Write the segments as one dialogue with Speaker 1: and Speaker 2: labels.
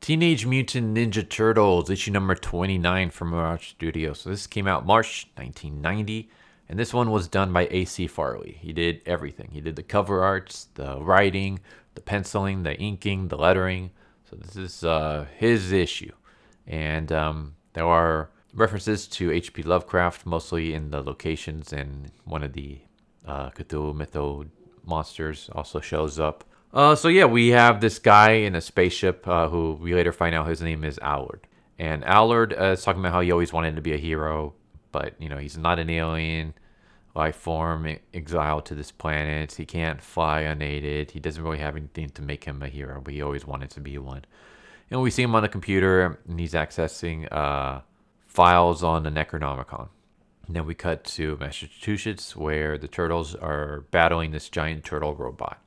Speaker 1: Teenage Mutant Ninja Turtles, issue number 29 from Mirage Studios. So this came out March 1990, and this one was done by A.C. Farley. He did everything. He did the cover arts, the writing, the penciling, the inking, the lettering. So this is his issue. And there are references to H.P. Lovecraft, mostly in the locations, and one of the Cthulhu Mytho monsters also shows up. So yeah, we have this guy in a spaceship who we later find out his name is Allard. And Allard is talking about how he always wanted to be a hero, but he's not an alien life form exiled to this planet. He can't fly unaided. He doesn't really have anything to make him a hero, but he always wanted to be one. And we see him on the computer, and he's accessing files on the Necronomicon. And then we cut to Massachusetts, where the turtles are battling this giant turtle robot.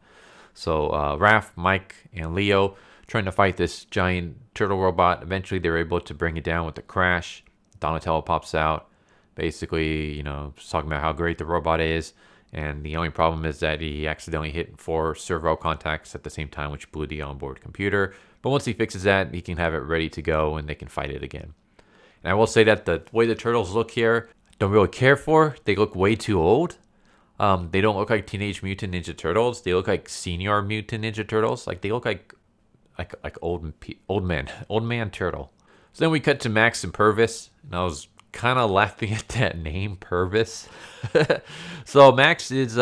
Speaker 1: So Raph, Mike, and Leo trying to fight this giant turtle robot. Eventually, they're able to bring it down with a crash. Donatello pops out, basically, talking about how great the robot is. And the only problem is that he accidentally hit 4 servo contacts at the same time, which blew the onboard computer. But once he fixes that, he can have it ready to go, and they can fight it again. And I will say that the way the turtles look here, I don't really care for. They look way too old. They don't look like Teenage Mutant Ninja Turtles. They look like Senior Mutant Ninja Turtles. Like they look like old man turtle. So then we cut to Max and Purvis, and I was kind of laughing at that name, Purvis. So Max is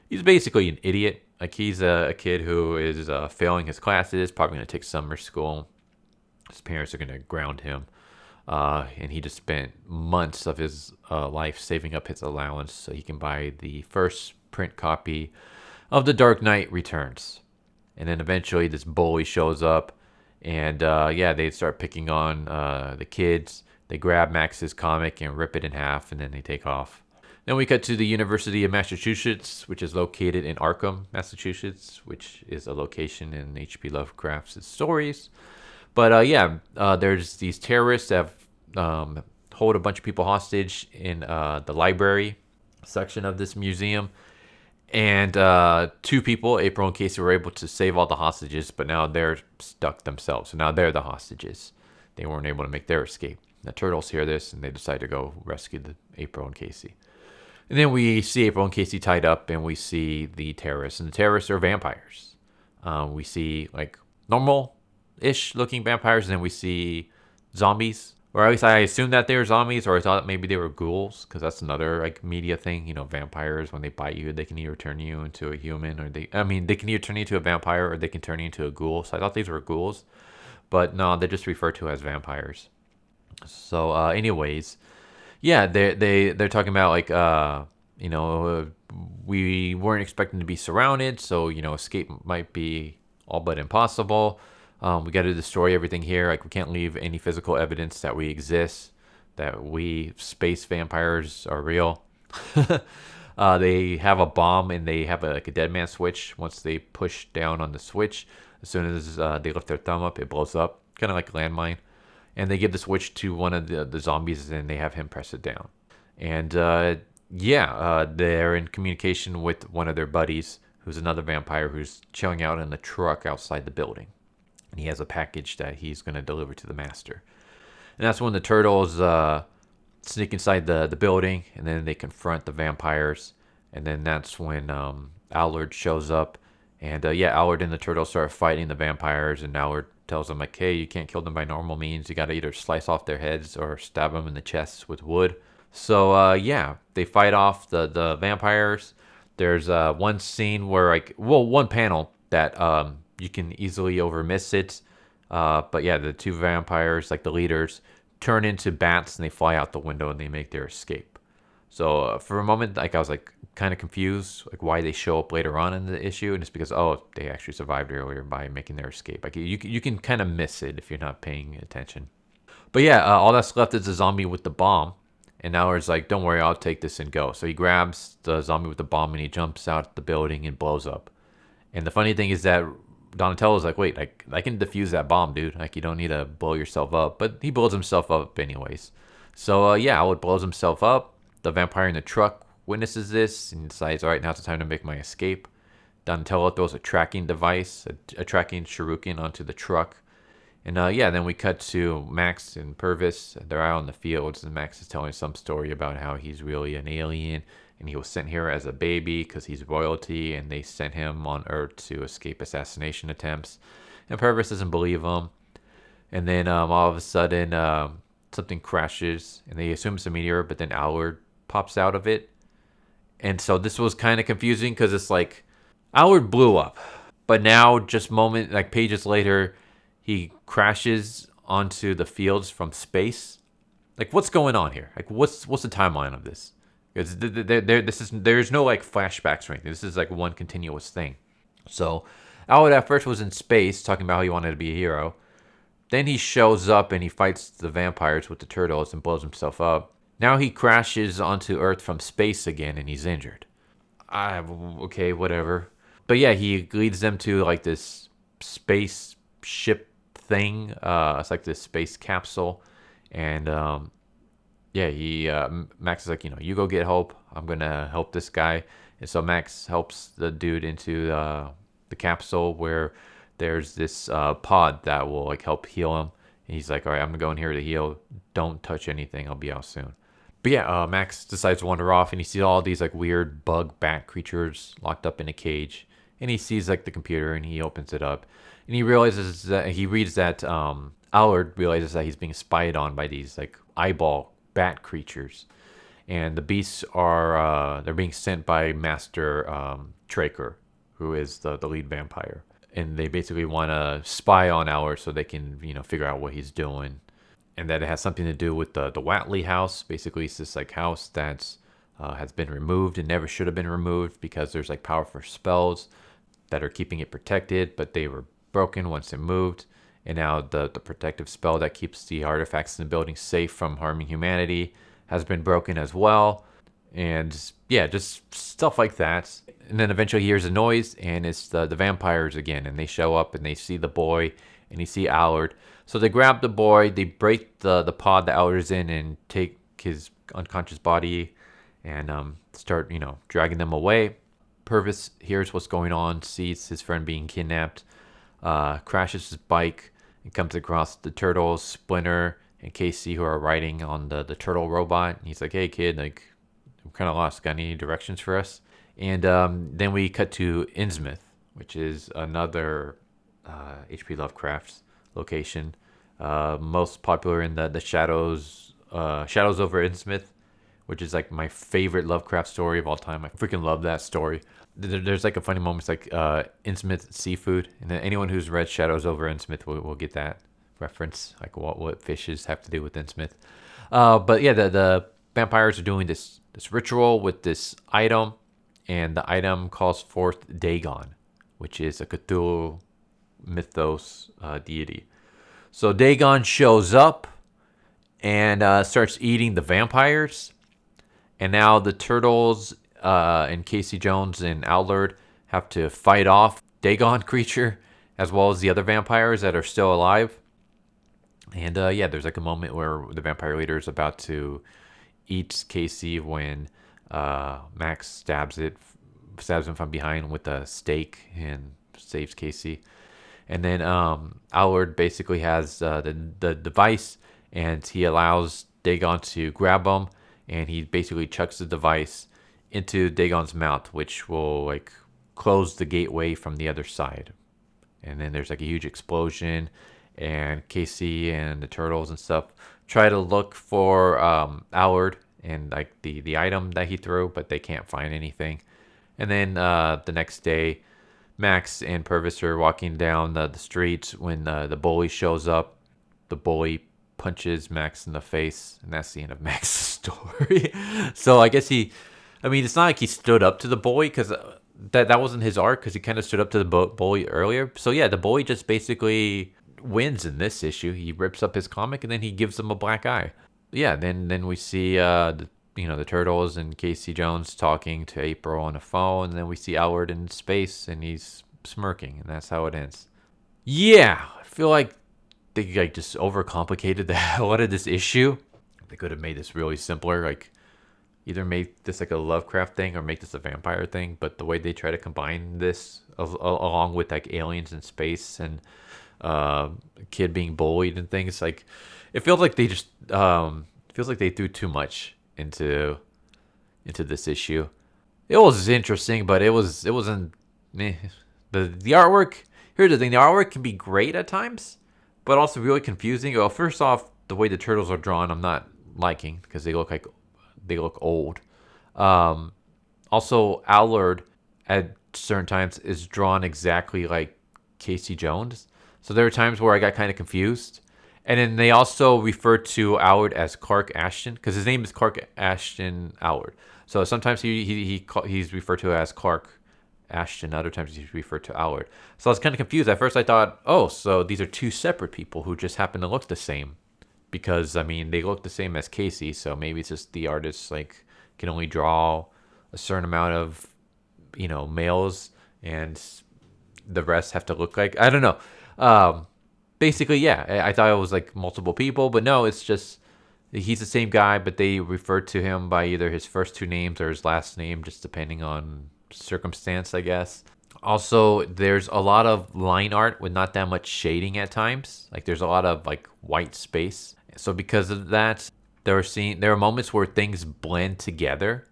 Speaker 1: he's basically an idiot. Like he's a kid who is failing his classes, probably gonna take summer school. His parents are gonna ground him. And he just spent months of his life saving up his allowance so he can buy the first print copy of The Dark Knight Returns. And then eventually this bully shows up, and they start picking on the kids. They grab Max's comic and rip it in half, and then they take off. Then we cut to the University of Massachusetts, which is located in Arkham, Massachusetts, which is a location in H.P. Lovecraft's stories. But there's these terrorists that hold a bunch of people hostage in the library section of this museum. And 2 people, April and Casey, were able to save all the hostages, but now they're stuck themselves. So now they're the hostages. They weren't able to make their escape. The turtles hear this, and they decide to go rescue April and Casey. And then we see April and Casey tied up, and we see the terrorists. And the terrorists are vampires. We see like normal-ish looking vampires, and then we see zombies. Or at least I assumed that they were zombies, or I thought maybe they were ghouls, because that's another like media thing. Vampires, when they bite you, they can either turn you into a human, or they can either turn you into a vampire, or they can turn you into a ghoul. So I thought these were ghouls, but no, they're just referred to as vampires. So anyways, yeah, they're talking about like we weren't expecting to be surrounded, so escape might be all but impossible. We got to destroy everything here. Like, we can't leave any physical evidence that we exist, that we space vampires are real. They have a bomb, and they have a dead man switch. Once they push down on the switch, as soon as they lift their thumb up, it blows up, kind of like a landmine. And they give the switch to one of the zombies, and they have him press it down. And they're in communication with one of their buddies, who's another vampire who's chilling out in the truck outside the building. And he has a package that he's going to deliver to the master. And that's when the turtles sneak inside the building, and then they confront the vampires. And then that's when Allard shows up. And Allard and the turtles start fighting the vampires, and Allard tells them, like, hey, you can't kill them by normal means. You got to either slice off their heads or stab them in the chest with wood. So, they fight off the vampires. There's one scene where, one panel that you can easily overmiss it. But yeah, the 2 vampires, like the leaders, turn into bats, and they fly out the window, and they make their escape. So for a moment, I was kind of confused, why they show up later on in the issue, and it's because they actually survived earlier by making their escape. You can kind of miss it if you're not paying attention. But yeah, all that's left is a zombie with the bomb, and now it's like, don't worry, I'll take this and go. So he grabs the zombie with the bomb, and he jumps out the building and blows up. And the funny thing is that Donatello's like, wait, I can defuse that bomb, dude. You don't need to blow yourself up. But he blows himself up anyways. So Allard blows himself up. The vampire in the truck witnesses this and decides, all right, now's the time to make my escape. Donatello throws a tracking device, a tracking shuriken onto the truck, And yeah, then we cut to Max and Purvis. They're out in the fields, and Max is telling some story about how he's really an alien, and he was sent here as a baby because he's royalty, and they sent him on Earth to escape assassination attempts. And Purvis doesn't believe him. And then all of a sudden, something crashes, and they assume it's a meteor, but then Allard pops out of it. And so this was kind of confusing because it's like Allard blew up, but now just pages later, he crashes onto the fields from space. Like, what's going on here? Like, what's the timeline of this? Because there's no like flashbacks or anything. This is like one continuous thing. So Allard at first was in space talking about how he wanted to be a hero. Then he shows up and he fights the vampires with the turtles and blows himself up. Now he crashes onto Earth from space again and he's injured. Okay, whatever. But yeah, he leads them to like this space ship thing. It's like this space capsule. And yeah, Max is like, you go get Hope. I'm going to help this guy. And so Max helps the dude into the capsule where there's this pod that will like help heal him. And he's like, all right, I'm gonna go in here to heal. Don't touch anything. I'll be out soon. But yeah, Max decides to wander off, and he sees all these like weird bug bat creatures locked up in a cage. And he sees like the computer, and he opens it up, and he realizes that he reads that Allard realizes that he's being spied on by these like eyeball bat creatures, and the beasts are they're being sent by Master Traker, who is the lead vampire. And they basically want to spy on Allard so they can, figure out what he's doing. And that it has something to do with the Watley house. Basically, it's this like house that has been removed and never should have been removed because there's like powerful spells that are keeping it protected, but they were broken once it moved. And now the protective spell that keeps the artifacts in the building safe from harming humanity has been broken as well. And yeah, just stuff like that. And then eventually he hears a noise, and it's the vampires again. And they show up, and they see the boy, and they see Allard. So they grab the boy, they break the pod that Allard's in, and take his unconscious body, and start, dragging them away. Purvis hears what's going on, sees his friend being kidnapped, crashes his bike, and comes across the turtles, Splinter, and Casey, who are riding on the turtle robot. And he's like, hey, kid, like, I'm kind of lost. Got any directions for us? And then we cut to Innsmouth, which is another H.P. Lovecraft location. Most popular in the Shadows over Innsmouth, which is like my favorite Lovecraft story of all time. I freaking love that story. There's like a funny moment. It's like Innsmouth seafood. And then anyone who's read Shadows over Innsmouth will get that reference, like what fishes have to do with Innsmouth. But yeah, the vampires are doing this ritual with this item, and the item calls forth Dagon, which is a Cthulhu mythos deity. So Dagon shows up and starts eating the vampires, and now the turtles and Casey Jones and Allard have to fight off Dagon creature as well as the other vampires that are still alive. And yeah, there's like a moment where the vampire leader is about to eat Casey when Max stabs him from behind with a stake and saves Casey. And then Allard basically has the device, and he allows Dagon to grab him, and he basically chucks the device into Dagon's mouth, which will like close the gateway from the other side. And then there's like a huge explosion, and Casey and the turtles and stuff try to look for Allard and like the item that he threw, but they can't find anything. And then the next day, Max and Purvis are walking down the streets when the bully shows up. The bully punches Max in the face, and that's the end of Max's story. So I guess it's not like he stood up to the bully, because that wasn't his arc, because he kind of stood up to the bully earlier. So yeah, the bully just basically wins in this issue. He rips up his comic, and then he gives him a black eye. Yeah, then we see the turtles and Casey Jones talking to April on the phone, and then we see Allard in space, and he's smirking, and that's how it ends. Yeah, I feel like they like just overcomplicated the hell out of this issue. They could have made this really simpler, like either make this like a Lovecraft thing or make this a vampire thing. But the way they try to combine this along with like aliens in space and kid being bullied and things. Like, it feels like they just feels like they threw too much into this issue. It was interesting, but it wasn't. Meh. The artwork. Here's the thing: the artwork can be great at times, but also really confusing. Well, first off, the way the turtles are drawn, I'm not liking because they look old. Also, Allard at certain times is drawn exactly like Casey Jones. So there were times where I got kind of confused. And then they also refer to Allard as Clark Ashton because his name is Clark Ashton Allard. So sometimes he's referred to as Clark Ashton. Other times he's referred to Allard. So I was kind of confused. At first I thought, oh, so these are two separate people who just happen to look the same. Because, I mean, they look the same as Casey. So maybe it's just the artist, like, can only draw a certain amount of, males. And the rest have to look like, I don't know. Basically, yeah, I thought it was like multiple people, but no, it's just he's the same guy, but they refer to him by either his first two names or his last name, just depending on circumstance, I guess. Also, there's a lot of line art with not that much shading at times. Like there's a lot of like white space. So because of that, there are moments where things blend together.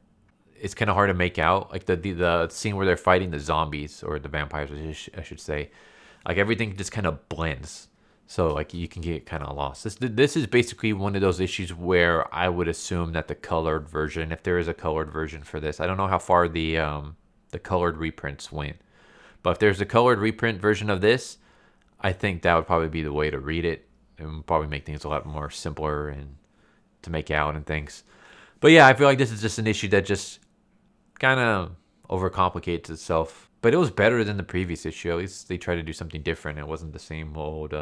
Speaker 1: It's kind of hard to make out, like the scene where they're fighting the zombies or the vampires, I should say. Like everything just kind of blends. So like you can get kind of lost. This is basically one of those issues where I would assume that the colored version, if there is a colored version for this, I don't know how far the colored reprints went, but if there's a colored reprint version of this, I think that would probably be the way to read it and probably make things a lot more simpler and to make out and things. But yeah, I feel like this is just an issue that just kind of overcomplicates itself. But it was better than the previous issue. At least they tried to do something different. It wasn't the same old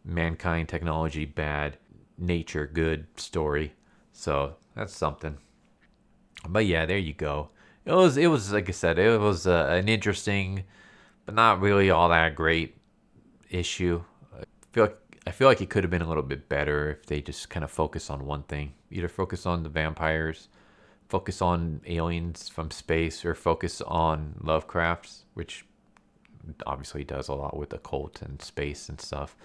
Speaker 1: mankind, technology, bad, nature, good story. So that's something. But yeah, there you go. It was like I said, it was an interesting, but not really all that great issue. I feel like it could have been a little bit better if they just kind of focus on one thing. Either focus on the vampires, focus on aliens from space, or focus on Lovecraft, which obviously does a lot with occult and space and stuff.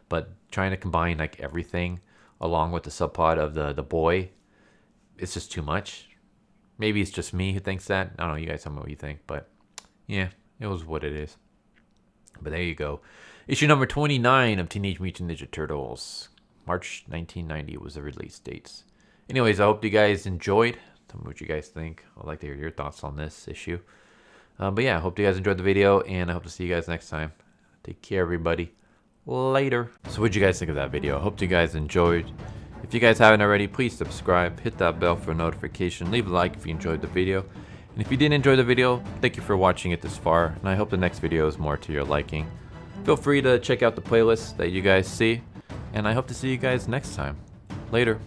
Speaker 1: But trying to combine like everything along with the subplot of the boy, it's just too much. Maybe it's just me who thinks that. I don't know. You guys tell me what you think. But yeah, it was what it is. But there you go. Issue number 29 of Teenage Mutant Ninja Turtles. March 1990 was the release dates. Anyways, I hope you guys enjoyed. Tell me what you guys think. I'd like to hear your thoughts on this issue. But yeah, I hope you guys enjoyed the video, and I hope to see you guys next time. Take care, everybody. Later. So what'd you guys think of that video? I hope you guys enjoyed. If you guys haven't already, please subscribe, hit that bell for a notification, leave a like if you enjoyed the video. And if you didn't enjoy the video, thank you for watching it this far, and I hope the next video is more to your liking. Feel free to check out the playlist that you guys see, and I hope to see you guys next time. Later.